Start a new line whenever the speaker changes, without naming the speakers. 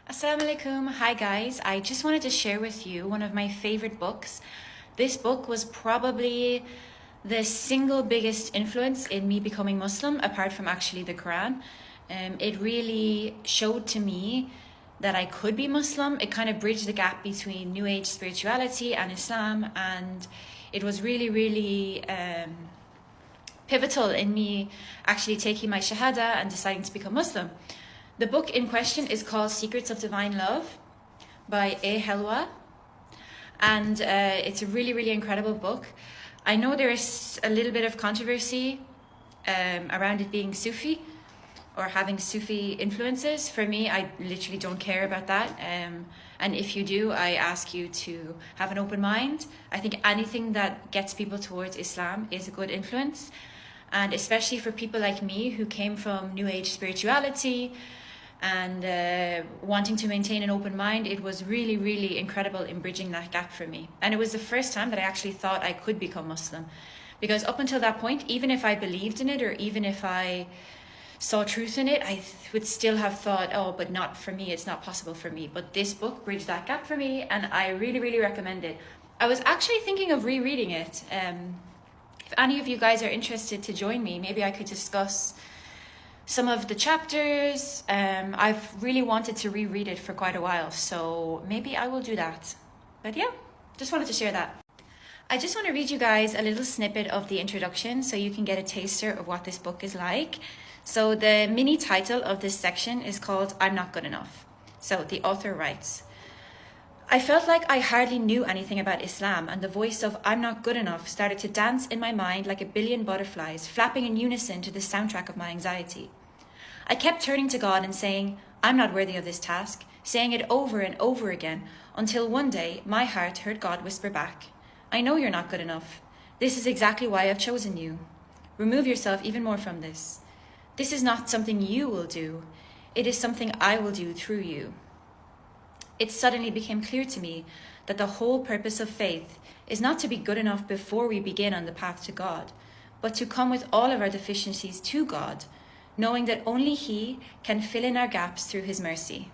Assalamu alaikum. Hi guys. I just wanted to share with you one of my favorite books. This book was probably the single biggest influence in me becoming Muslim, apart from actually the Qur'an. It really showed to me that I could be Muslim. It kind of bridged the gap between New Age spirituality and Islam, and it was really pivotal in me actually taking my shahada and deciding to become Muslim. The book in question is called Secrets of Divine Love by A. Helwa, and it's a really incredible book. I know there is a little bit of controversy around it being Sufi or having Sufi influences. For me, I literally don't care about that. And if you do, I ask you to have an open mind. I think anything that gets people towards Islam is a good influence. And especially for people like me who came from New Age spirituality and wanting to maintain an open mind, it was really incredible in bridging that gap for me. And it was the first time that I actually thought I could become Muslim. Because up until that point, even if I believed in it or even if I saw truth in it, I would still have thought, oh, but not for me, it's not possible for me. But this book bridged that gap for me, and I really recommend it. I was actually thinking of rereading it. If any of you guys are interested to join me, maybe I could discuss some of the chapters. I've really wanted to reread it for quite a while, so maybe I will do that. But yeah, just wanted to share that. I just want to read you guys a little snippet of the introduction so you can get a taster of what this book is like. So the mini title of this section is called I'm Not Good Enough. So the author writes, I felt like I hardly knew anything about Islam, and the voice of I'm not good enough started to dance in my mind like a billion butterflies, flapping in unison to the soundtrack of my anxiety. I kept turning to God and saying, I'm not worthy of this task, saying it over and over again, until one day my heart heard God whisper back, I know you're not good enough. This is exactly why I've chosen you. Remove yourself even more from this. This is not something you will do. It is something I will do through you. It suddenly became clear to me that the whole purpose of faith is not to be good enough before we begin on the path to God, but to come with all of our deficiencies to God, knowing that only He can fill in our gaps through His mercy.